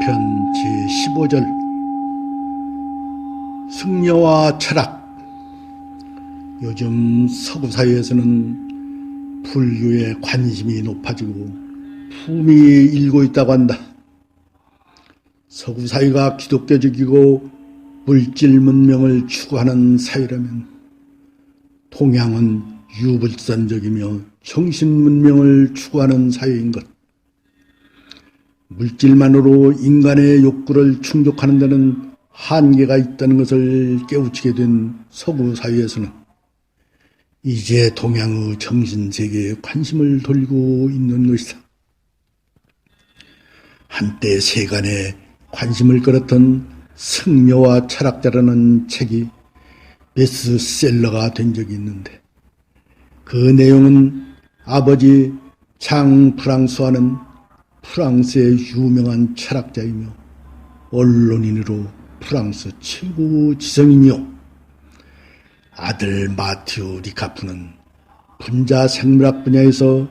편 제15절 승려와 철학. 요즘 서구 사회에서는 불교에 관심이 높아지고 붐이 일고 있다고 한다. 서구 사회가 기독교적이고 물질 문명을 추구하는 사회라면 동양은 유불선적이며 정신 문명을 추구하는 사회인 것. 물질만으로 인간의 욕구를 충족하는 데는 한계가 있다는 것을 깨우치게 된 서구 사회에서는 이제 동양의 정신세계에 관심을 돌리고 있는 것이다. 한때 세간에 관심을 끌었던 승려와 철학자라는 책이 베스트셀러가 된 적이 있는데, 그 내용은 아버지 장 프랑스와는 프랑스의 유명한 철학자이며 언론인으로 프랑스 최고 지성이며, 아들 마티우 리카프는 분자 생물학 분야에서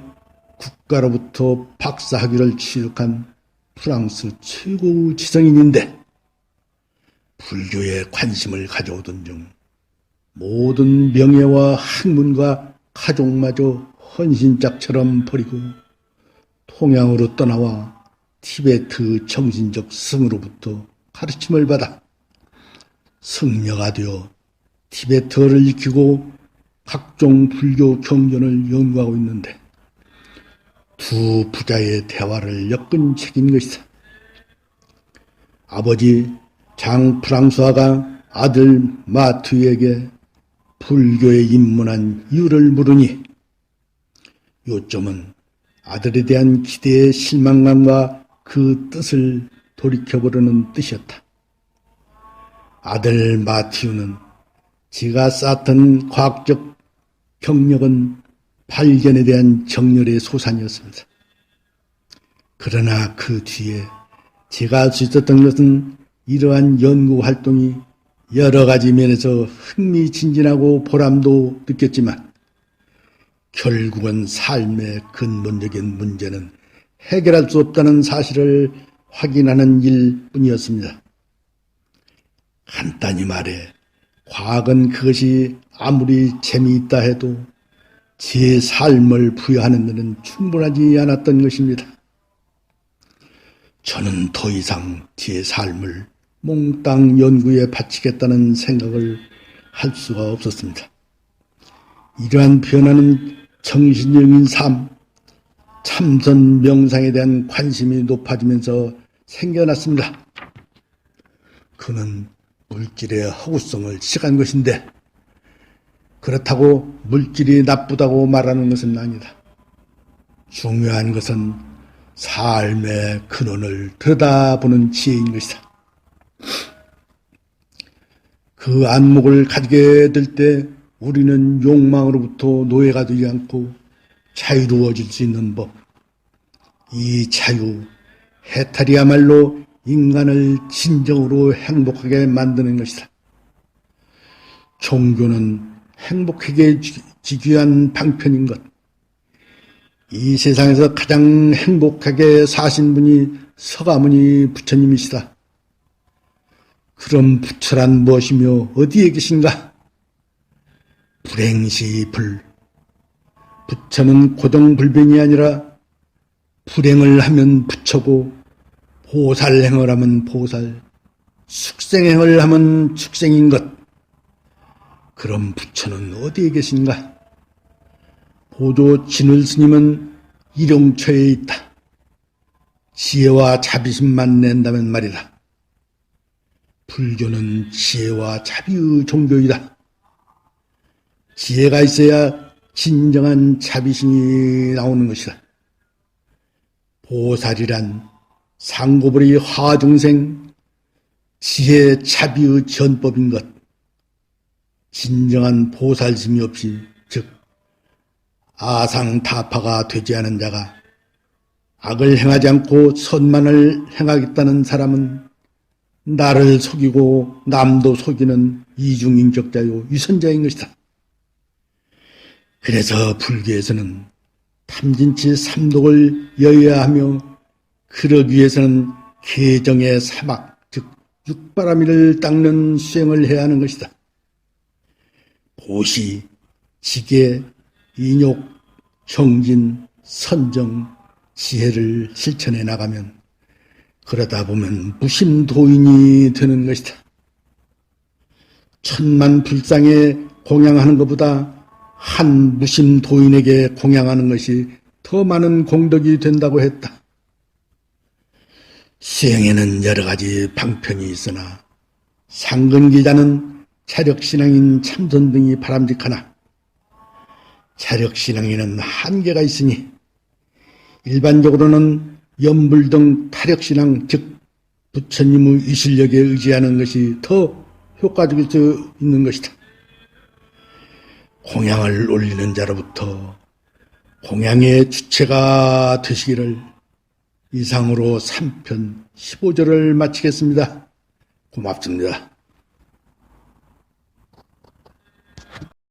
국가로부터 박사학위를 취득한 프랑스 최고 지성인인데, 불교에 관심을 가져오던 중 모든 명예와 학문과 가족마저 헌신짝처럼 버리고 동양으로 떠나와 티베트 정신적 스승으로부터 가르침을 받아 승려가 되어 티베트어를 익히고 각종 불교 경전을 연구하고 있는데, 두 부자의 대화를 엮은 책인 것이다. 아버지 장 프랑스화가 아들 마티우에게 불교에 입문한 이유를 물으니, 요점은 아들에 대한 기대의 실망감과 그 뜻을 돌이켜보려는 뜻이었다. 아들 마티우는 지가 쌓던 과학적 경력은 발견에 대한 정열의 소산이었습니다. 그러나 그 뒤에 제가 할 수 있었던 것은 이러한 연구 활동이 여러 가지 면에서 흥미진진하고 보람도 느꼈지만, 결국은 삶의 근본적인 문제는 해결할 수 없다는 사실을 확인하는 일뿐이었습니다. 간단히 말해 과학은 그것이 아무리 재미있다 해도 제 삶을 부여하는 데는 충분하지 않았던 것입니다. 저는 더 이상 제 삶을 몽땅 연구에 바치겠다는 생각을 할 수가 없었습니다. 이러한 변화는 정신적인 삶, 참선 명상에 대한 관심이 높아지면서 생겨났습니다. 그는 물질의 허구성을 시작한 것인데, 그렇다고 물질이 나쁘다고 말하는 것은 아니다. 중요한 것은 삶의 근원을 들여다보는 지혜인 것이다. 그 안목을 가지게 될 때 우리는 욕망으로부터 노예가 되지 않고 자유로워질 수 있는 법, 이 자유, 해탈이야말로 인간을 진정으로 행복하게 만드는 것이다. 종교는 행복하게 지기 위한 방편인 것. 이 세상에서 가장 행복하게 사신 분이 서가모니 부처님이시다. 그럼 부처란 무엇이며 어디에 계신가? 불행시 불. 부처는 고등불변이 아니라 불행을 하면 부처고, 보살행을 하면 보살, 숙생행을 하면 축생인 것. 그럼 부처는 어디에 계신가? 보조 진울 스님은 일용처에 있다. 지혜와 자비심만 낸다면 말이다. 불교는 지혜와 자비의 종교이다. 지혜가 있어야 진정한 자비심이 나오는 것이다. 보살이란 상고불의 화중생, 지혜 자비의 전법인 것. 진정한 보살심이 없이, 즉 아상타파가 되지 않은 자가 악을 행하지 않고 선만을 행하겠다는 사람은 나를 속이고 남도 속이는 이중인격자요 위선자인 것이다. 그래서 불교에서는 탐진치 삼독을 여해야 하며, 그러기 위해서는 계정의 사막, 즉 육바라밀을 닦는 수행을 해야 하는 것이다. 보시, 지계, 인욕, 형진, 선정, 지혜를 실천해 나가면 그러다 보면 무심도인이 되는 것이다. 천만 불상에 공양하는 것보다 한 무심도인에게 공양하는 것이 더 많은 공덕이 된다고 했다. 수행에는 여러 가지 방편이 있으나 상근기자는 차력신앙인 참선 등이 바람직하나 차력신앙에는 한계가 있으니 일반적으로는 염불 등 타력신앙 즉 부처님의 이실력에 의지하는 것이 더 효과적일 수 있는 것이다. 공양을 올리는 자로부터 공양의 주체가 되시기를 이상으로 3편 15절을 마치겠습니다. 고맙습니다.